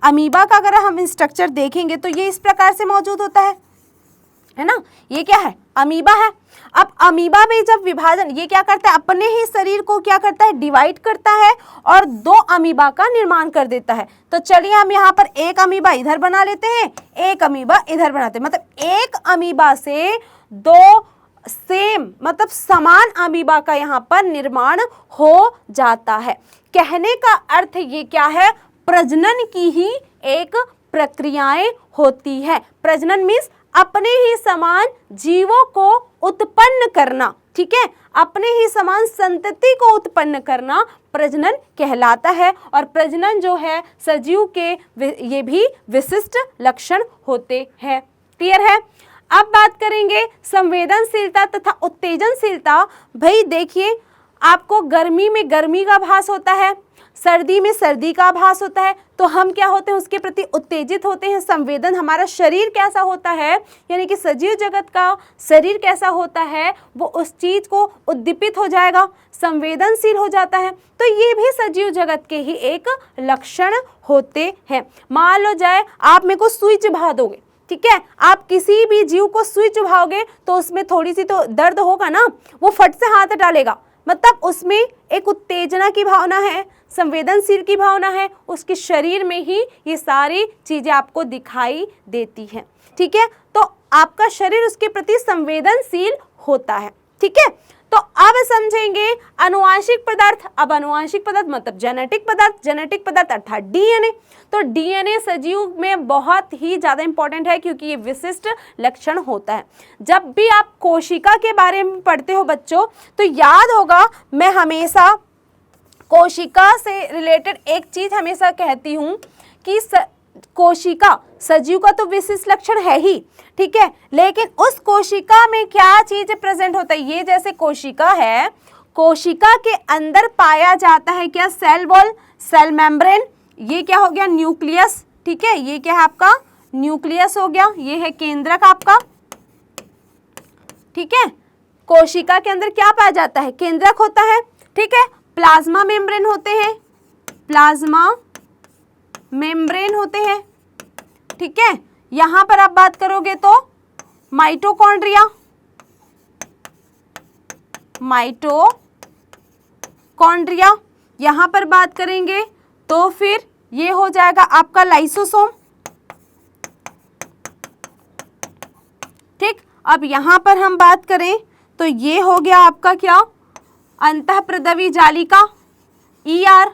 अमीबा का अगर हम स्ट्रक्चर देखेंगे तो ये इस प्रकार से मौजूद होता है ना, ये क्या है, अमीबा है। अब अमीबा में जब विभाजन, ये क्या करता है, अपने ही शरीर को क्या करता है, डिवाइड करता है और दो अमीबा का निर्माण कर देता है। तो चलिए हम यहाँ पर एक अमीबा इधर बना लेते हैं, एक अमीबा इधर बनाते हैं, मतलब एक अमीबा से दो सेम मतलब समान अमीबा का यहाँ पर निर्माण हो जाता है। कहने का अर्थ ये क्या है, प्रजनन की ही एक प्रक्रियाएं होती है। प्रजनन मीन्स अपने ही समान जीवों को उत्पन्न करना, ठीक है, अपने ही समान संतति को उत्पन्न करना प्रजनन कहलाता है। और प्रजनन जो है सजीव के ये भी विशिष्ट लक्षण होते हैं। क्लियर है? अब बात करेंगे संवेदनशीलता तथा उत्तेजनशीलता। भाई देखिए, आपको गर्मी में गर्मी का आभास होता है, सर्दी में सर्दी का आभास होता है, तो हम क्या होते हैं, उसके प्रति उत्तेजित होते हैं। संवेदन, हमारा शरीर कैसा होता है, यानी कि सजीव जगत का शरीर कैसा होता है, वो उस चीज को उद्दीपित हो जाएगा, संवेदनशील हो जाता है। तो ये भी सजीव जगत के ही एक लक्षण होते हैं। मान लो जाए आप मेरे को सुई चुभा दोगे, ठीक है, आप किसी भी जीव को सुई चुभाओगे तो उसमें थोड़ी सी तो दर्द होगा ना, वो फट से हाथ डालेगा, मतलब उसमें एक उत्तेजना की भावना है, संवेदनशील की भावना है, उसके शरीर में ही ये सारी चीजें आपको दिखाई देती हैं। ठीक है, तो आपका शरीर उसके प्रति संवेदनशील होता है। ठीक है। तो अब समझेंगे आनुवांशिक पदार्थ। अब आनुवांशिक पदार्थ मतलब जेनेटिक पदार्थ, जेनेटिक पदार्थ अर्थात डीएनए। तो डीएनए सजीव में बहुत ही ज्यादा इंपॉर्टेंट है क्योंकि ये विशिष्ट लक्षण होता है। जब भी आप कोशिका के बारे में पढ़ते हो बच्चों, तो याद होगा मैं हमेशा कोशिका से रिलेटेड एक चीज हमेशा कहती हूं कि कोशिका सजीव का तो विशिष्ट लक्षण है ही, ठीक है, लेकिन उस कोशिका में क्या चीज प्रेजेंट होता है। ये जैसे कोशिका है, कोशिका के अंदर पाया जाता है क्या, सेल वॉल, सेल मेम्ब्रेन, ये क्या हो गया न्यूक्लियस, ठीक है, ये क्या है आपका न्यूक्लियस हो गया, ये है केंद्रक आपका, ठीक है। कोशिका के अंदर क्या पाया जाता है, केंद्रक होता है, ठीक है। प्लाज्मा मेम्ब्रेन होते हैं, प्लाज्मा मेम्ब्रेन होते हैं, ठीक है। यहां पर आप बात करोगे तो माइटोकॉन्ड्रिया, माइटोकॉन्ड्रिया, यहां पर बात करेंगे तो फिर ये हो जाएगा आपका लाइसोसोम, ठीक। अब यहां पर हम बात करें तो ये हो गया आपका क्या, अंतःप्रदवी जालिका, ER,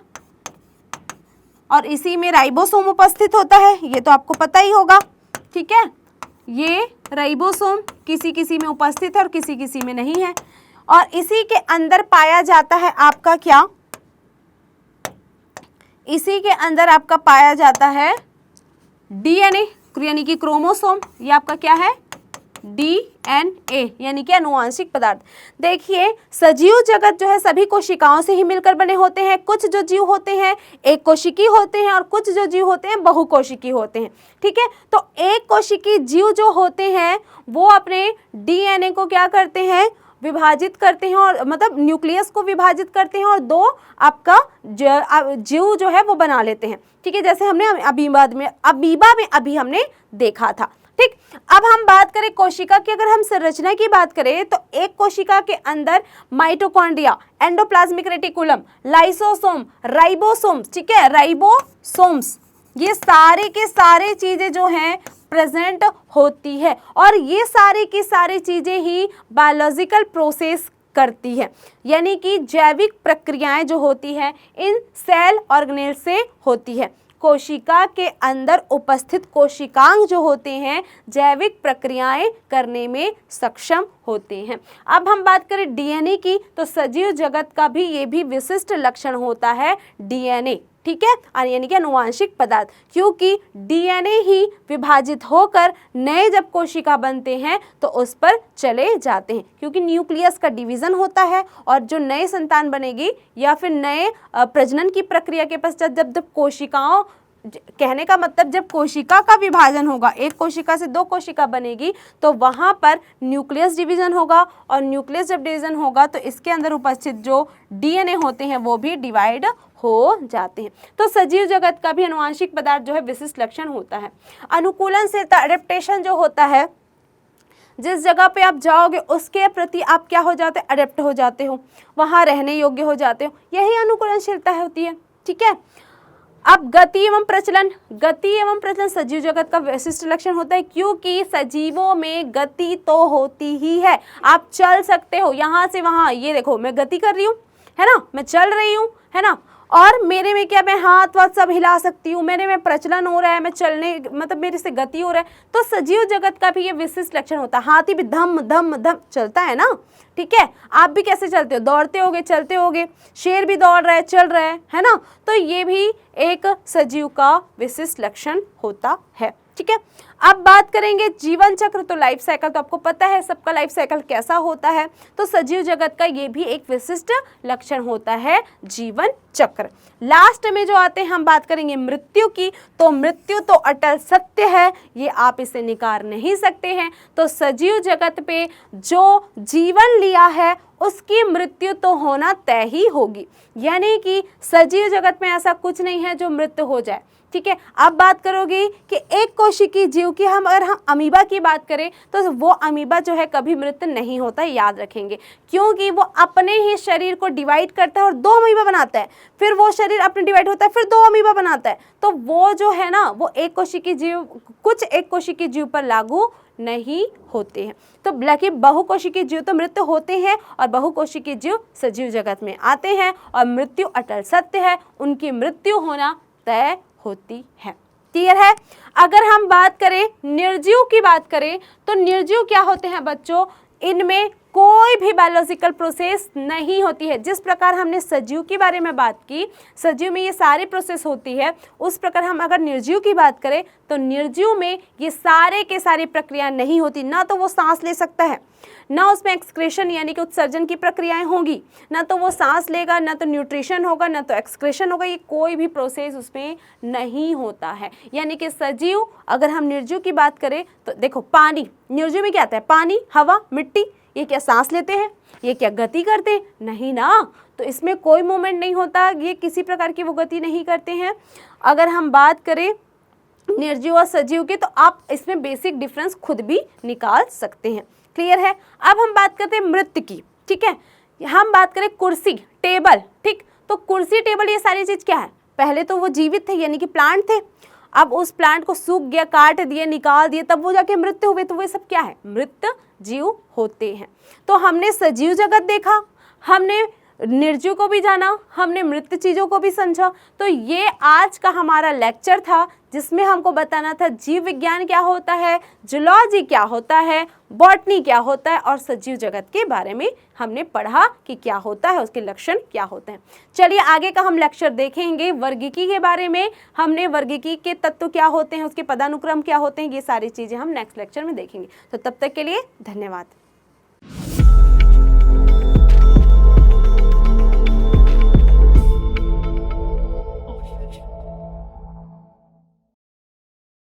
और इसी में राइबोसोम उपस्थित होता है, ये तो आपको पता ही होगा, ठीक है। ये राइबोसोम किसी किसी में उपस्थित है और किसी किसी में नहीं है, और इसी के अंदर पाया जाता है आपका क्या, इसी के अंदर आपका पाया जाता है डीएनए यानी कि क्रोमोसोम, ये आपका क्या है डीएनए यानी कि आनुवांशिक पदार्थ। देखिए सजीव जगत जो है सभी कोशिकाओं से ही मिलकर बने होते हैं। कुछ जो जीव होते हैं एक कोशिकी होते हैं और कुछ जो जीव होते हैं बहुकोशिकी होते हैं, ठीक है। तो एक कोशिकी जीव जो होते हैं वो अपने डीएनए को क्या करते हैं, विभाजित करते हैं, और मतलब न्यूक्लियस को विभाजित करते हैं और दो आपका जीव जो है वो बना लेते हैं, ठीक है, जैसे हमने अमीबा में अभी हमने देखा था, ठीक। अब हम बात करें कोशिका की, अगर हम संरचना की बात करें तो एक कोशिका के अंदर mitochondria, endoplasmic reticulum, lysosome, ribosomes, ठीक है, राइबोसोम्स, ये सारे के सारे चीजें जो हैं प्रेजेंट होती है, और ये सारी की सारी चीजें ही बायोलॉजिकल प्रोसेस करती है, यानी कि जैविक प्रक्रियाएं जो होती है इन सेल ऑर्गेनेल से होती है। कोशिका के अंदर उपस्थित कोशिकांग जो होते हैं जैविक प्रक्रियाएं करने में सक्षम होते हैं। अब हम बात करें डीएनए की, तो सजीव जगत का भी ये भी विशिष्ट लक्षण होता है डीएनए, ठीक है, यानी कि आनुवांशिक पदार्थ, क्योंकि डीएनए ही विभाजित होकर नए जब कोशिका बनते हैं तो उस पर चले जाते हैं, क्योंकि न्यूक्लियस का डिवीजन होता है और जो नए संतान बनेगी या फिर नए प्रजनन की प्रक्रिया के पश्चात जब कोशिकाओं, कहने का मतलब जब कोशिका का विभाजन होगा, एक कोशिका से दो कोशिका बनेगी तो वहां पर न्यूक्लियस डिवीजन होगा, और न्यूक्लियस जब डिवीजन होगा तो इसके अंदर उपस्थित जो डीएनए होते हैं वो भी डिवाइड हो जाते हैं। तो सजीव जगत का भी आनुवांशिक पदार्थ जो है विशिष्ट लक्षण होता है। अनुकूलनशीलता, एडेप्टेशन जो होता है, जिस जगह पे आप जाओगे उसके प्रति आप क्या हो जाते हैं, अडेप्ट हो जाते हो, वहां रहने योग्य हो जाते हो, यही अनुकूलनशीलता होती है, ठीक है। अब गति एवं प्रचलन, गति एवं प्रचलन सजीव जगत का विशिष्ट लक्षण होता है, क्योंकि सजीवों में गति तो होती ही है, आप चल सकते हो यहाँ से वहाँ, ये देखो मैं गति कर रही हूँ, है ना, मैं चल रही हूँ, है ना, और मेरे में क्या, मैं हाथ वाथ सब हिला सकती हूँ, मेरे में प्रचलन हो रहा है, मैं चलने मतलब मेरे से गति हो रहा है। तो सजीव जगत का भी ये विशिष्ट लक्षण होता है। हाथी भी धम धम धम चलता है ना, ठीक है, आप भी कैसे चलते हो, दौड़ते होगे, चलते होगे, शेर भी दौड़ रहा है, चल रहा है ना, तो ये भी एक सजीव का विशिष्ट लक्षण होता है, ठीक है। अब बात करेंगे जीवन चक्र, तो लाइफ साइकिल तो आपको पता है सबका लाइफ साइकिल कैसा होता है, तो सजीव जगत का ये भी एक विशिष्ट लक्षण होता है जीवन चक्र। लास्ट में जो आते हैं हम बात करेंगे मृत्यु की, तो मृत्यु तो अटल सत्य है, ये आप इसे नकार नहीं सकते हैं। तो सजीव जगत पे जो जीवन लिया है उसकी मृत्यु तो होना तय ही होगी, यानी कि सजीव जगत में ऐसा कुछ नहीं है जो मृत्यु हो जाए, ठीक है। अब बात करोगे कि एक कोशिकीय जीव क्योंकि अगर हम अमीबा की बात करें तो वो अमीबा जो है कभी मृत नहीं होता है, याद रखेंगे, क्योंकि वो अपने ही शरीर को डिवाइड करता है और 2 अमीबा बनाता है, फिर वो शरीर अपने डिवाइड होता है, फिर 2 अमीबा बनाता है। तो वो जो है ना वो एक कोशिकीय जीव, कुछ एक कोशिकीय जीव पर लागू नहीं होते हैं। तो बल्कि बहुकोशिकीय जीव तो मृत होते हैं और बहुकोशिकीय जीव सजीव जगत में आते हैं और मृत्यु अटल सत्य है, उनकी मृत्यु होना तय होती है। क्लियर है। अगर हम बात करें निर्जीव की बात करें तो निर्जीव क्या होते हैं बच्चों, इनमें कोई भी बायोलॉजिकल प्रोसेस नहीं होती है। जिस प्रकार हमने सजीव के बारे में बात की, सजीव में ये सारी प्रोसेस होती है, उस प्रकार हम अगर निर्जीव की बात करें तो निर्जीव में ये सारे के सारी प्रक्रिया नहीं होती। ना तो वो सांस ले सकता है, ना उसमें एक्सक्रेशन यानी कि उत्सर्जन की प्रक्रियाएं होंगी, ना तो वो सांस लेगा, ना तो न्यूट्रिशन होगा, ना तो एक्सक्रेशन होगा, ये कोई भी प्रोसेस उसमें नहीं होता है। यानी कि सजीव, अगर हम निर्जीव की बात करें तो देखो पानी, निर्जीव में क्या आता है, पानी, हवा, मिट्टी, ये क्या सांस लेते हैं, ये क्या गति करते हैं, नहीं ना, तो इसमें कोई मूवमेंट नहीं होता, ये किसी प्रकार की वो गति नहीं करते हैं। अगर हम बात करें निर्जीव और सजीव के तो आप इसमें बेसिक डिफरेंस खुद भी निकाल सकते हैं। क्लियर है। अब हम बात करते हैं मृत की, ठीक है, हम बात करें कुर्सी, टेबल, ठीक, तो कुर्सी, टेबल, ये सारी चीज क्या है, पहले तो वो जीवित थे यानी कि प्लांट थे, अब उस प्लांट को सूख गया, काट दिए, निकाल दिए, तब वो जाके मृत हुए, तो वो सब क्या है, मृत जीव होते हैं। तो हमने सजीव जगत देखा, हमने निर्जीव को भी जाना, हमने मृत चीज़ों को भी समझा। तो ये आज का हमारा लेक्चर था जिसमें हमको बताना था जीव विज्ञान क्या होता है, जूलॉजी क्या होता है, बॉटनी क्या होता है और सजीव जगत के बारे में हमने पढ़ा कि क्या होता है, उसके लक्षण क्या होते हैं। चलिए आगे का हम लेक्चर देखेंगे वर्गीकी के बारे में। हमने वर्गीकी के तत्व क्या होते हैं, उसके पदानुक्रम क्या होते हैं, ये सारी चीज़ें हम नेक्स्ट लेक्चर में देखेंगे। तो तब तक के लिए धन्यवाद।